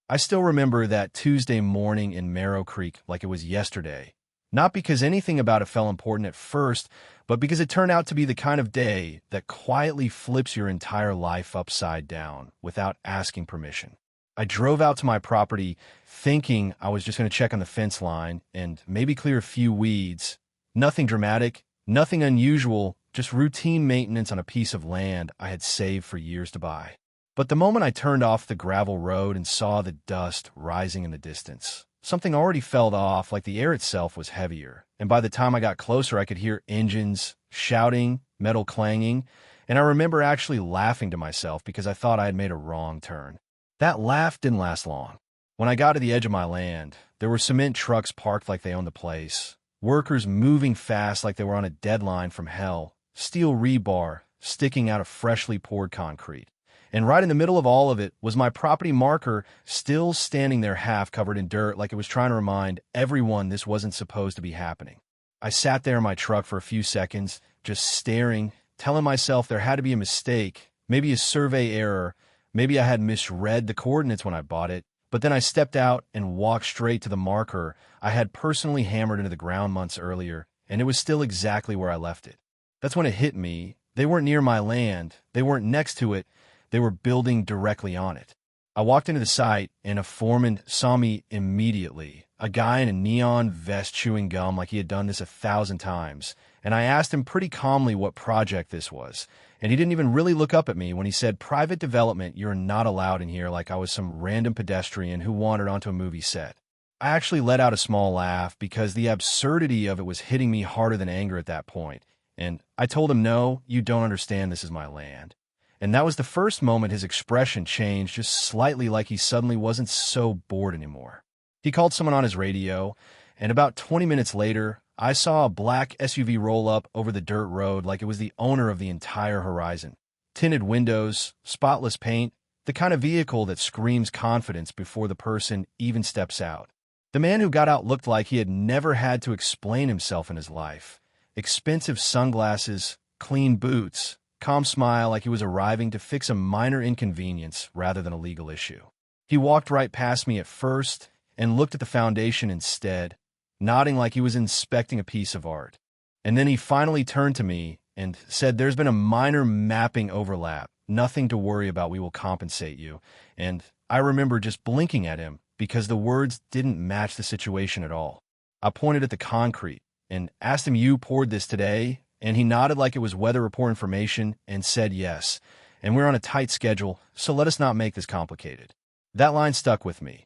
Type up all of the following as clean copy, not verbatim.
I still remember that Tuesday morning in Marrow Creek like it was yesterday. Not because anything about it felt important at first, but because it turned out to be the kind of day that quietly flips your entire life upside down without asking permission. I drove out to my property thinking I was just going to check on the fence line and maybe clear a few weeds. Nothing dramatic, nothing unusual, just routine maintenance on a piece of land I had saved for years to buy. But the moment I turned off the gravel road and saw the dust rising in the distance, something already felt off, like the air itself was heavier. And by the time I got closer, I could hear engines shouting, metal clanging, and I remember actually laughing to myself because I thought I had made a wrong turn. That laugh didn't last long. When I got to the edge of my land, there were cement trucks parked like they owned the place, workers moving fast like they were on a deadline from hell, steel rebar sticking out of freshly poured concrete. And right in the middle of all of it was my property marker still standing there half covered in dirt like it was trying to remind everyone this wasn't supposed to be happening. I sat there in my truck for a few seconds, just staring, telling myself there had to be a mistake, maybe a survey error, maybe I had misread the coordinates when I bought it. But then I stepped out and walked straight to the marker I had personally hammered into the ground months earlier, and it was still exactly where I left it. That's when it hit me. They weren't near my land. They weren't next to it. They were building directly on it. I walked into the site, and a foreman saw me immediately, a guy in a neon vest chewing gum like he had done this 1,000 times, and I asked him pretty calmly what project this was, and he didn't even really look up at me when he said, "Private development, you're not allowed in here," like I was some random pedestrian who wandered onto a movie set. I actually let out a small laugh because the absurdity of it was hitting me harder than anger at that point, and I told him, "No, you don't understand, this is my land." And that was the first moment his expression changed just slightly, like he suddenly wasn't so bored anymore. He called someone on his radio, and about 20 minutes later, I saw a black SUV roll up over the dirt road like it was the owner of the entire horizon. Tinted windows, spotless paint, the kind of vehicle that screams confidence before the person even steps out. The man who got out looked like he had never had to explain himself in his life. Expensive sunglasses, clean boots, calm smile like he was arriving to fix a minor inconvenience rather than a legal issue. He walked right past me at first and looked at the foundation instead, nodding like he was inspecting a piece of art. And then he finally turned to me and said, "There's been a minor mapping overlap. Nothing to worry about. We will compensate you." And I remember just blinking at him because the words didn't match the situation at all. I pointed at the concrete and asked him, "You poured this today?" And he nodded like it was weather report information and said yes. "And we're on a tight schedule, so let us not make this complicated." That line stuck with me.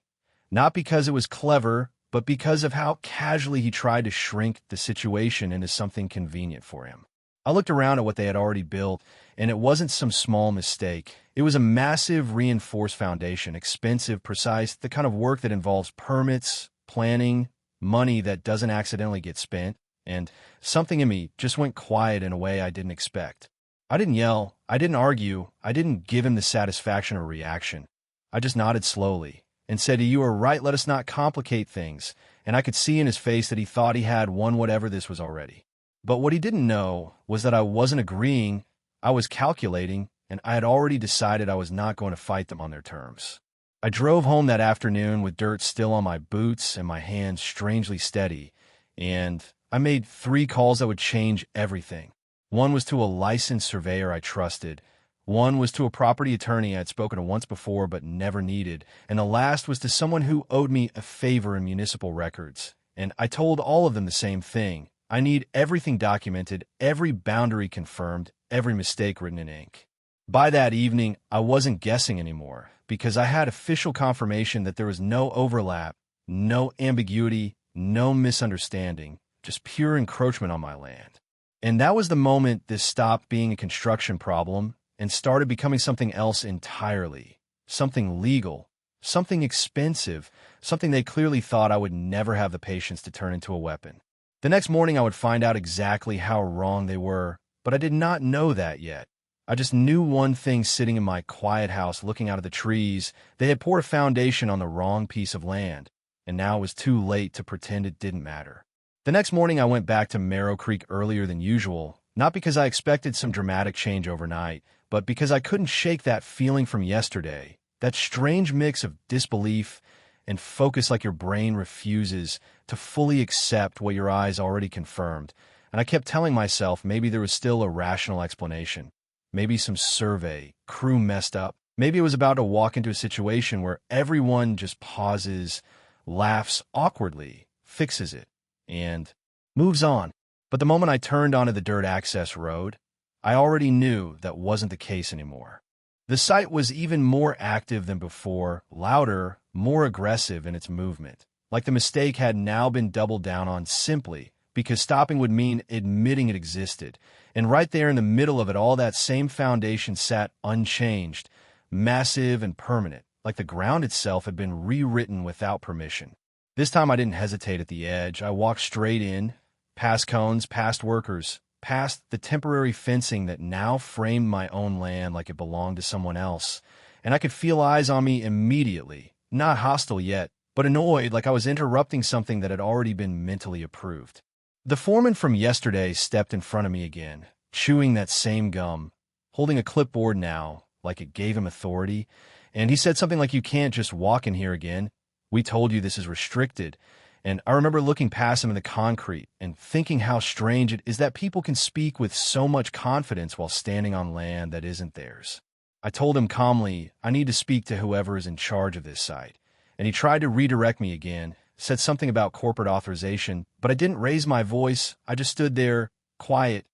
Not because it was clever, but because of how casually he tried to shrink the situation into something convenient for him. I looked around at what they had already built, and it wasn't some small mistake. It was a massive reinforced foundation, expensive, precise, the kind of work that involves permits, planning, money that doesn't accidentally get spent, and something in me just went quiet in a way I didn't expect. I didn't yell, I didn't argue, I didn't give him the satisfaction or reaction. I just nodded slowly and said, "You are right, let us not complicate things," and I could see in his face that he thought he had won whatever this was already. But what he didn't know was that I wasn't agreeing, I was calculating, and I had already decided I was not going to fight them on their terms. I drove home that afternoon with dirt still on my boots and my hands strangely steady, and I made 3 calls that would change everything. One was to a licensed surveyor I trusted. One was to a property attorney I had spoken to once before but never needed. And the last was to someone who owed me a favor in municipal records. And I told all of them the same thing. I need everything documented, every boundary confirmed, every mistake written in ink. By that evening, I wasn't guessing anymore because I had official confirmation that there was no overlap, no ambiguity, no misunderstanding. Just pure encroachment on my land. And that was the moment this stopped being a construction problem and started becoming something else entirely. Something legal, something expensive, something they clearly thought I would never have the patience to turn into a weapon. The next morning I would find out exactly how wrong they were, but I did not know that yet. I just knew one thing sitting in my quiet house looking out of the trees. They had poured a foundation on the wrong piece of land, and now it was too late to pretend it didn't matter. The next morning I went back to Marrow Creek earlier than usual, not because I expected some dramatic change overnight, but because I couldn't shake that feeling from yesterday, That strange mix of disbelief and focus, like your brain refuses to fully accept what your eyes already confirmed. And I kept telling myself maybe there was still a rational explanation. Maybe some survey, crew messed up. Maybe it was about to walk into a situation where everyone just pauses, laughs awkwardly, fixes it, and moves on. But the moment I turned onto the dirt access road, I already knew that wasn't the case anymore. The site was even more active than before, louder, more aggressive in its movement. Like the mistake had now been doubled down on simply because stopping would mean admitting it existed. And right there in the middle of it all, that same foundation sat unchanged, massive and permanent, like the ground itself had been rewritten without permission. This time I didn't hesitate at the edge. I walked straight in, past cones, past workers, past the temporary fencing that now framed my own land like it belonged to someone else. And I could feel eyes on me immediately, not hostile yet, but annoyed, like I was interrupting something that had already been mentally approved. The foreman from yesterday stepped in front of me again, chewing that same gum, holding a clipboard now, like it gave him authority, and he said something like, "You can't just walk in here again. We told you this is restricted." And I remember looking past him in the concrete and thinking how strange it is that people can speak with so much confidence while standing on land that isn't theirs. I told him calmly, I need to speak to whoever is in charge of this site. And he tried to redirect me again, said something about corporate authorization, but I didn't raise my voice. I just stood there, quiet,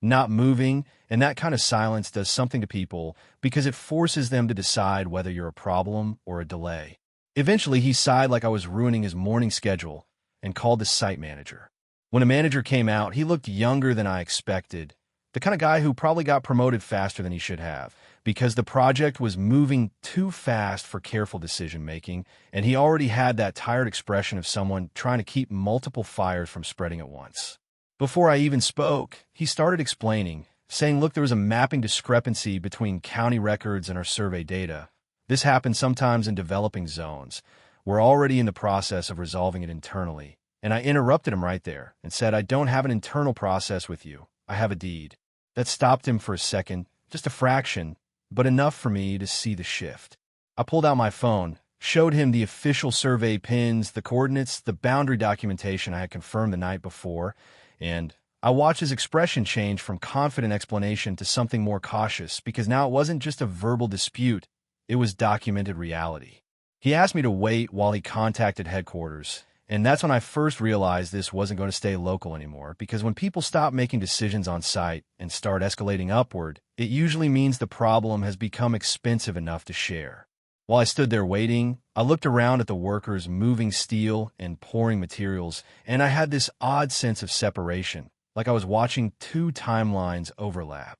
not moving, and that kind of silence does something to people because it forces them to decide whether you're a problem or a delay. Eventually, he sighed like I was ruining his morning schedule and called the site manager. When a manager came out, he looked younger than I expected, the kind of guy who probably got promoted faster than he should have, because the project was moving too fast for careful decision-making, and he already had that tired expression of someone trying to keep multiple fires from spreading at once. Before I even spoke, he started explaining, saying, look, there was a mapping discrepancy between county records and our survey data. This happens sometimes in developing zones. We're already in the process of resolving it internally. And I interrupted him right there and said, I don't have an internal process with you. I have a deed. That stopped him for a second, just a fraction, but enough for me to see the shift. I pulled out my phone, showed him the official survey pins, the coordinates, the boundary documentation I had confirmed the night before, and I watched his expression change from confident explanation to something more cautious, because now it wasn't just a verbal dispute. It was documented reality. He asked me to wait while he contacted headquarters, and that's when I first realized this wasn't going to stay local anymore, because when people stop making decisions on site and start escalating upward, it usually means the problem has become expensive enough to share. While I stood there waiting, I looked around at the workers moving steel and pouring materials, and I had this odd sense of separation, like I was watching two timelines overlap.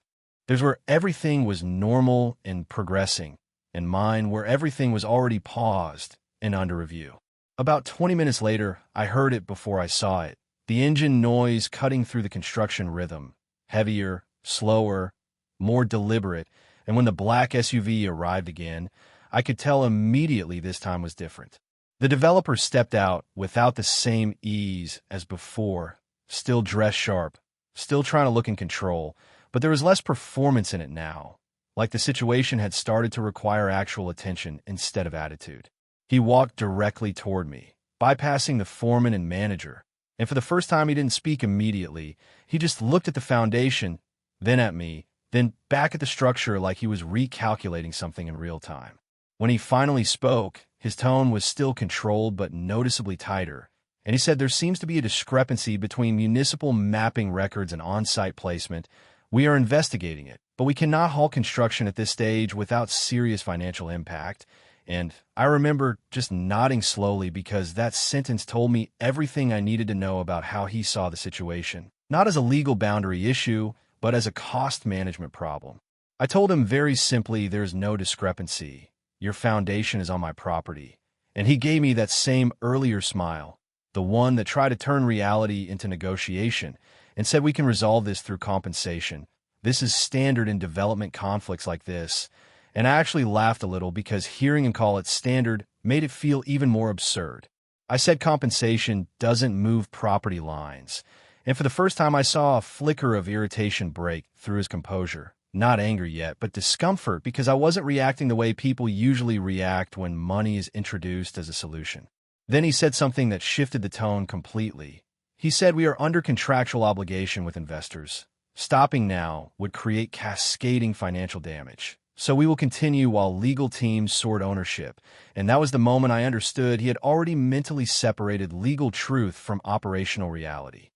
There's where everything was normal and progressing, and mine where everything was already paused and under review. About 20 minutes later, I heard it before I saw it. The engine noise cutting through the construction rhythm, heavier, slower, more deliberate, and when the black SUV arrived again, I could tell immediately this time was different. The developer stepped out without the same ease as before, still dressed sharp, still trying to look in control, but there was less performance in it now. Like the situation had started to require actual attention instead of attitude. He walked directly toward me, bypassing the foreman and manager, and for the first time he didn't speak immediately. He just looked at the foundation, then at me, then back at the structure like he was recalculating something in real time. When he finally spoke, his tone was still controlled but noticeably tighter, and he said there seems to be a discrepancy between municipal mapping records and on-site placement. We are investigating it, but we cannot halt construction at this stage without serious financial impact. And I remember just nodding slowly because that sentence told me everything I needed to know about how he saw the situation, not as a legal boundary issue, but as a cost management problem. I told him very simply, there's no discrepancy. Your foundation is on my property. And he gave me that same earlier smile, the one that tried to turn reality into negotiation, and said we can resolve this through compensation. This is standard in development conflicts like this. And I actually laughed a little because hearing him call it standard made it feel even more absurd. I said compensation doesn't move property lines. And for the first time, I saw a flicker of irritation break through his composure. Not anger yet, but discomfort because I wasn't reacting the way people usually react when money is introduced as a solution. Then he said something that shifted the tone completely. He said we are under contractual obligation with investors. Stopping now would create cascading financial damage. So we will continue while legal teams sort ownership. And that was the moment I understood he had already mentally separated legal truth from operational reality.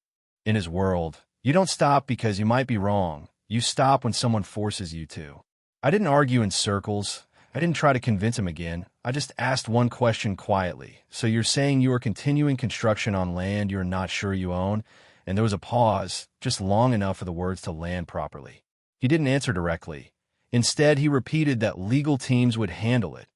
In his world, you don't stop because you might be wrong. You stop when someone forces you to. I didn't argue in circles. I didn't try to convince him again. I just asked one question quietly. So you're saying you are continuing construction on land you're not sure you own? And there was a pause, just long enough for the words to land properly. He didn't answer directly. Instead, he repeated that legal teams would handle it.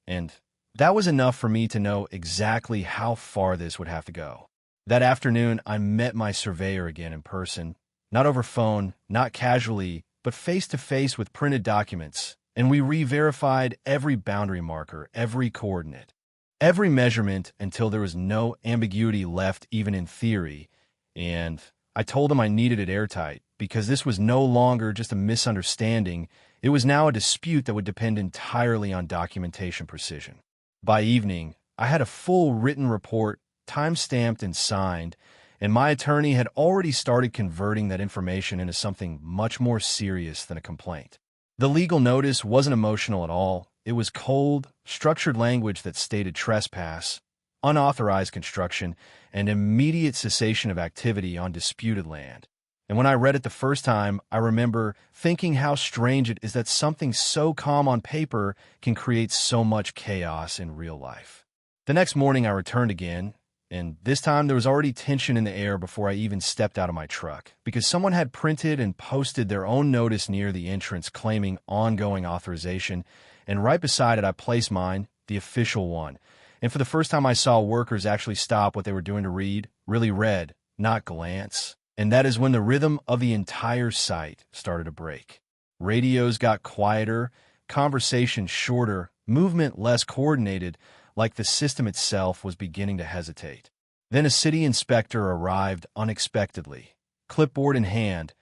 And that was enough for me to know exactly how far this would have to go. That afternoon, I met my surveyor again in person, not over phone, not casually, but face-to-face with printed documents, and we re-verified every boundary marker, every coordinate, every measurement until there was no ambiguity left even in theory, and I told him I needed it airtight because this was no longer just a misunderstanding. It was now a dispute that would depend entirely on documentation precision. By evening, I had a full written report, time-stamped and signed, and my attorney had already started converting that information into something much more serious than a complaint. The legal notice wasn't emotional at all. It was cold, structured language that stated trespass, unauthorized construction, and immediate cessation of activity on disputed land. And when I read it the first time, I remember thinking how strange it is that something so calm on paper can create so much chaos in real life. The next morning I returned again, and this time there was already tension in the air before I even stepped out of my truck, because someone had printed and posted their own notice near the entrance claiming ongoing authorization, and right beside it I placed mine, the official one. And for the first time I saw workers actually stop what they were doing to read, really read, not glance. And that is when the rhythm of the entire site started to break. Radios got quieter, conversations shorter, movement less coordinated, like the system itself was beginning to hesitate. Then a city inspector arrived unexpectedly, clipboard in hand,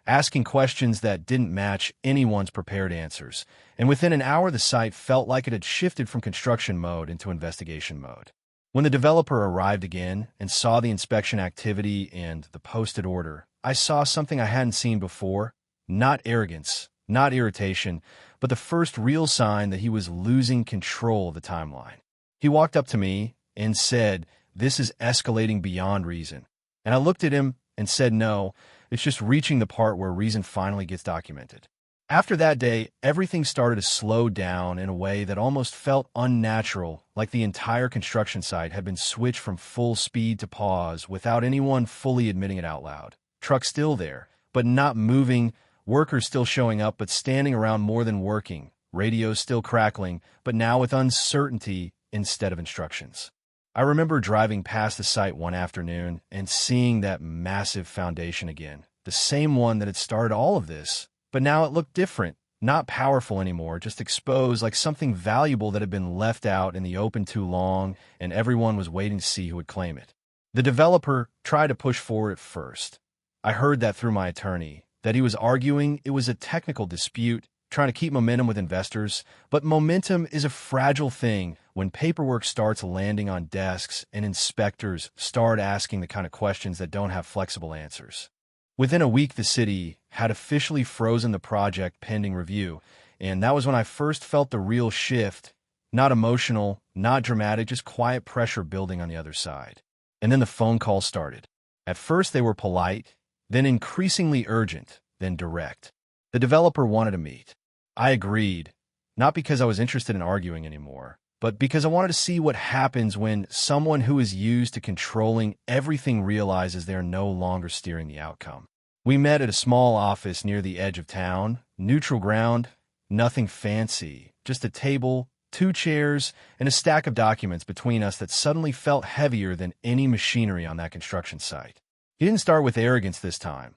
asking questions that didn't match anyone's prepared answers. And within an hour, the site felt like it had shifted from construction mode into investigation mode. When the developer arrived again and saw the inspection activity and the posted order, I saw something I hadn't seen before. Not arrogance, not irritation, but the first real sign that he was losing control of the timeline. He walked up to me and said, "This is escalating beyond reason." And I looked at him and said, "No, it's just reaching the part where reason finally gets documented." After that day, everything started to slow down in a way that almost felt unnatural, like the entire construction site had been switched from full speed to pause without anyone fully admitting it out loud. Trucks still there, but not moving, workers still showing up but standing around more than working, radios still crackling, but now with uncertainty instead of instructions. I remember driving past the site one afternoon and seeing that massive foundation again, the same one that had started all of this. But now it looked different, not powerful anymore, just exposed like something valuable that had been left out in the open too long, and everyone was waiting to see who would claim it. The developer tried to push forward at first. I heard that through my attorney, that he was arguing it was a technical dispute, trying to keep momentum with investors, but momentum is a fragile thing when paperwork starts landing on desks and inspectors start asking the kind of questions that don't have flexible answers. Within a week, the city had officially frozen the project pending review, and that was when I first felt the real shift, not emotional, not dramatic, just quiet pressure building on the other side. And then the phone call started. At first, they were polite, then increasingly urgent, then direct. The developer wanted to meet. I agreed, not because I was interested in arguing anymore, but because I wanted to see what happens when someone who is used to controlling everything realizes they are no longer steering the outcome. We met at a small office near the edge of town, neutral ground, nothing fancy, just a table, 2 chairs, and a stack of documents between us that suddenly felt heavier than any machinery on that construction site. He didn't start with arrogance this time.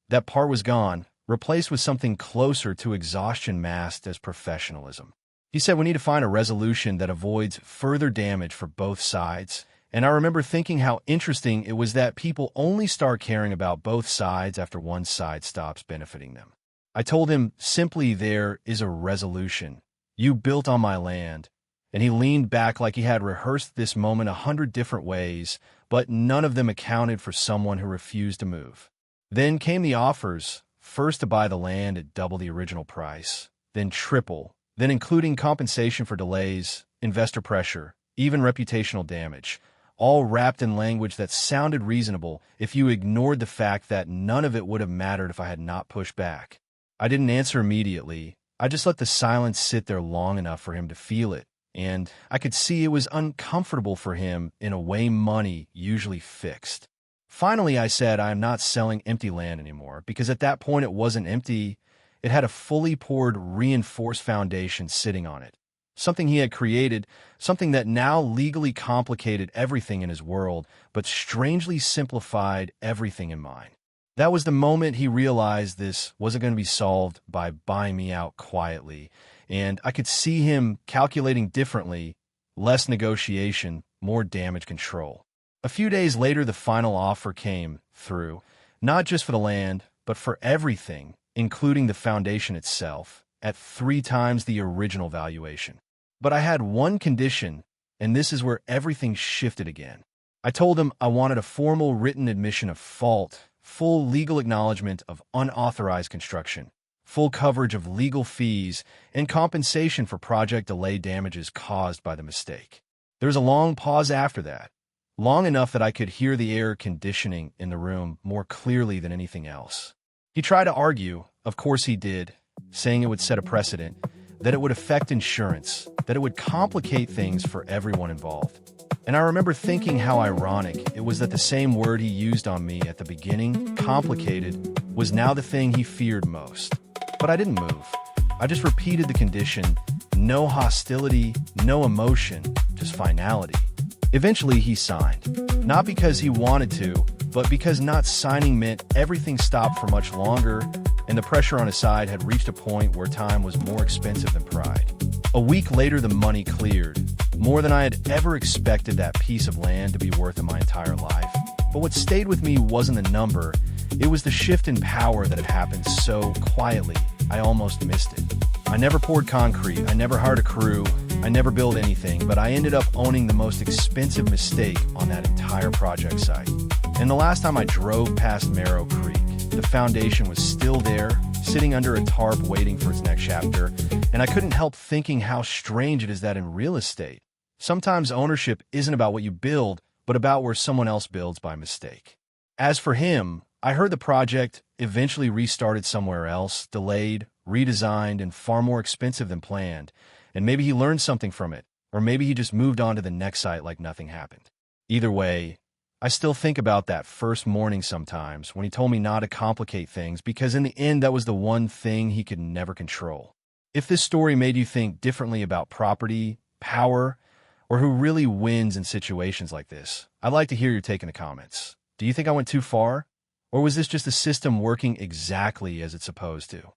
That part was gone, replaced with something closer to exhaustion masked as professionalism. He said we need to find a resolution that avoids further damage for both sides, and I remember thinking how interesting it was that people only start caring about both sides after one side stops benefiting them. I told him, simply, there is a resolution. You built on my land. And he leaned back like he had rehearsed this moment 100 different ways, but none of them accounted for someone who refused to move. Then came the offers, first to buy the land at double the original price, then triple, then including compensation for delays, investor pressure, even reputational damage, all wrapped in language that sounded reasonable if you ignored the fact that none of it would have mattered if I had not pushed back. I didn't answer immediately. I just let the silence sit there long enough for him to feel it. And I could see it was uncomfortable for him in a way money usually fixed. Finally, I said I am not selling empty land anymore, because at that point it wasn't empty. It had a fully poured, reinforced foundation sitting on it. Something he had created, something that now legally complicated everything in his world, but strangely simplified everything in mine. That was the moment he realized this wasn't going to be solved by buying me out quietly. And I could see him calculating differently, less negotiation, more damage control. A few days later, the final offer came through, not just for the land, but for everything, including the foundation itself, at 3 times the original valuation. But I had one condition, and this is where everything shifted again. I told him I wanted a formal written admission of fault, full legal acknowledgement of unauthorized construction, full coverage of legal fees, and compensation for project delay damages caused by the mistake. There was a long pause after that, long enough that I could hear the air conditioning in the room more clearly than anything else. He tried to argue, of course he did, saying it would set a precedent, that it would affect insurance, that it would complicate things for everyone involved. And I remember thinking how ironic it was that the same word he used on me at the beginning, complicated, was now the thing he feared most. But I didn't move. I just repeated the condition, no hostility, no emotion, just finality. Eventually he signed, not because he wanted to, but because not signing meant everything stopped for much longer, and the pressure on his side had reached a point where time was more expensive than pride. A week later, the money cleared, more than I had ever expected that piece of land to be worth in my entire life. But what stayed with me wasn't the number, it was the shift in power that had happened so quietly, I almost missed it. I never poured concrete, I never hired a crew, I never built anything, but I ended up owning the most expensive mistake on that entire project site. And the last time I drove past Merrow Creek, the foundation was still there, sitting under a tarp waiting for its next chapter, and I couldn't help thinking how strange it is that in real estate, sometimes ownership isn't about what you build, but about where someone else builds by mistake. As for him, I heard the project eventually restarted somewhere else, delayed, redesigned, and far more expensive than planned, and maybe he learned something from it, or maybe he just moved on to the next site like nothing happened. Either way, I still think about that first morning sometimes when he told me not to complicate things, because in the end that was the one thing he could never control. If this story made you think differently about property, power, or who really wins in situations like this, I'd like to hear your take in the comments. Do you think I went too far? Or was this just a system working exactly as it's supposed to?